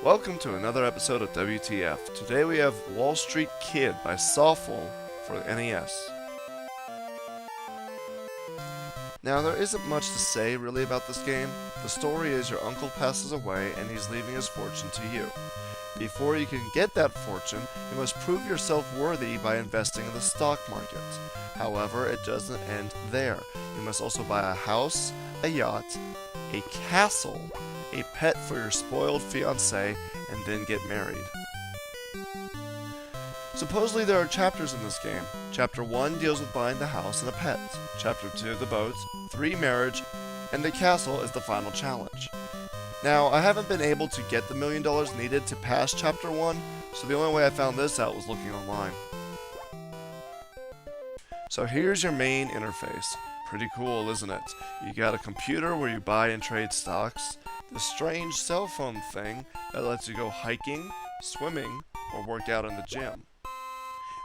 Welcome to another episode of WTF. Today we have Wall Street Kid by Softful for the NES. Now there isn't much to say really about this game. The story is your uncle passes away and he's leaving his fortune to you. Before you can get that fortune, you must prove yourself worthy by investing in the stock market. However, it doesn't end there. You must also buy a house, a yacht, a castle, a pet for your spoiled fiancé, and then get married. Supposedly there are chapters in this game. Chapter 1 deals with buying the house and a pet. Chapter 2 the boat, 3 marriage, and the castle is the final challenge. Now, I haven't been able to get the $1 million needed to pass Chapter 1, so the only way I found this out was looking online. So here's your main interface. Pretty cool, isn't it? You got a computer where you buy and trade stocks, this strange cell phone thing that lets you go hiking, swimming, or work out in the gym.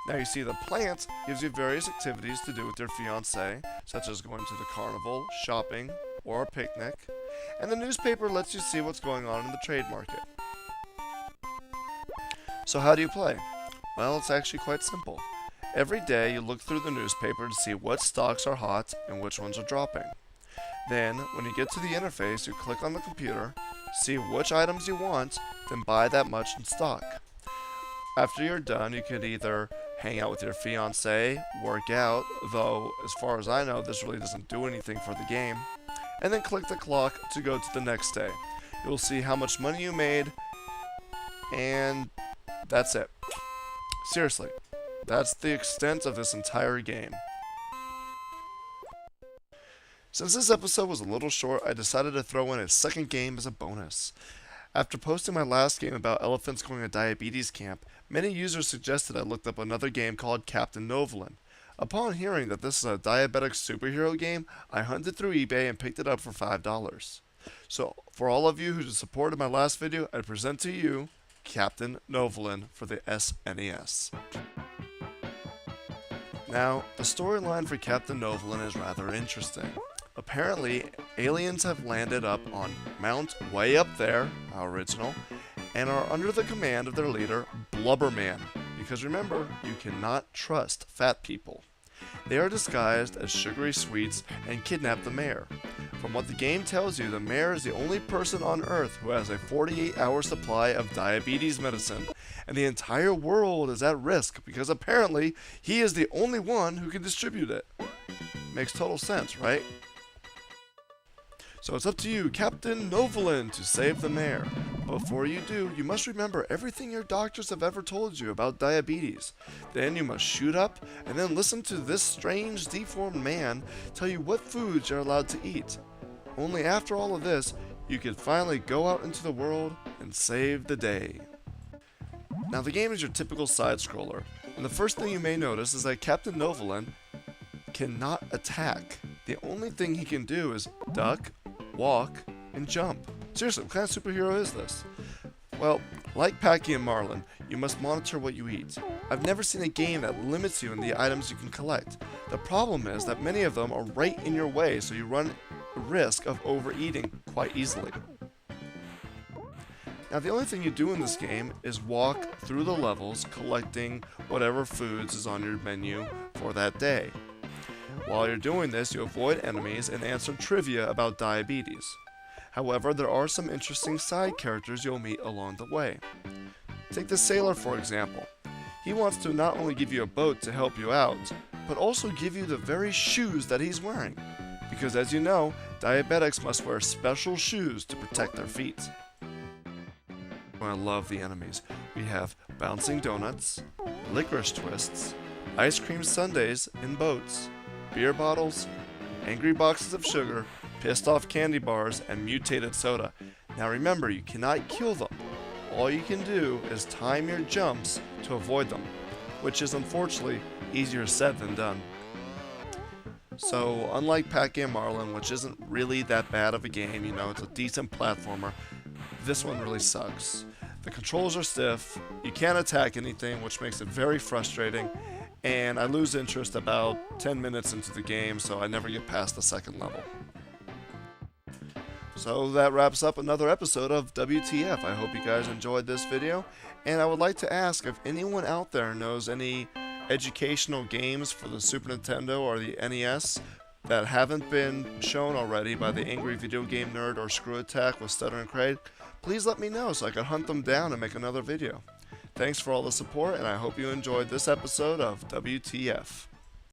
Now you see the plant gives you various activities to do with your fiancé, such as going to the carnival, shopping, or a picnic, and the newspaper lets you see what's going on in the trade market. So how do you play? Well, it's actually quite simple. Every day you look through the newspaper to see what stocks are hot and which ones are dropping. Then, when you get to the interface, you click on the computer, see which items you want, then buy that much in stock. After you're done, you could either hang out with your fiancé, work out, though as far as I know this really doesn't do anything for the game, and then click the clock to go to the next day. You'll see how much money you made, and that's it. Seriously, that's the extent of this entire game. Since this episode was a little short, I decided to throw in a second game as a bonus. After posting my last game about elephants going to diabetes camp, many users suggested I looked up another game called Captain Novolin. Upon hearing that this is a diabetic superhero game, I hunted through eBay and picked it up for $5. So, for all of you who supported my last video, I present to you Captain Novolin for the SNES. Now, the storyline for Captain Novolin is rather interesting. Apparently, aliens have landed up on Mount Way Up There, our original, and are under the command of their leader, Blubberman. Because remember, you cannot trust fat people. They are disguised as sugary sweets and kidnap the mayor. From what the game tells you, the mayor is the only person on Earth who has a 48-hour supply of diabetes medicine, and the entire world is at risk because apparently he is the only one who can distribute it. Makes total sense, right? So it's up to you, Captain Novolin, to save the mayor. Before you do, you must remember everything your doctors have ever told you about diabetes. Then you must shoot up and then listen to this strange, deformed man tell you what foods you're allowed to eat. Only after all of this, you can finally go out into the world and save the day. Now the game is your typical side-scroller, and the first thing you may notice is that Captain Novolin cannot attack. The only thing he can do is duck, walk, and jump. Seriously, what kind of superhero is this? Well, like Packy and Marlin, you must monitor what you eat. I've never seen a game that limits you in the items you can collect. The problem is that many of them are right in your way, so you run the risk of overeating quite easily. Now the only thing you do in this game is walk through the levels collecting whatever foods is on your menu for that day. While you're doing this, you avoid enemies and answer trivia about diabetes. However, there are some interesting side characters you'll meet along the way. Take the sailor for example. He wants to not only give you a boat to help you out, but also give you the very shoes that he's wearing. Because as you know, diabetics must wear special shoes to protect their feet. I love the enemies. We have bouncing donuts, licorice twists, ice cream sundaes in boats, beer bottles, angry boxes of sugar, pissed off candy bars, and mutated soda. Now remember, you cannot kill them. All you can do is time your jumps to avoid them, which is unfortunately easier said than done. So unlike Packy and Marlin, which isn't really that bad of a game, you know, it's a decent platformer, this one really sucks. The controls are stiff, you can't attack anything, which makes it very frustrating, and I lose interest about 10 minutes into the game, so I never get past the second level. So that wraps up another episode of WTF. I hope you guys enjoyed this video, and I would like to ask if anyone out there knows any educational games for the Super Nintendo or the NES that haven't been shown already by the Angry Video Game Nerd or Screw Attack with Stutter and Craig. Please let me know so I can hunt them down and make another video. Thanks for all the support, and I hope you enjoyed this episode of WTF.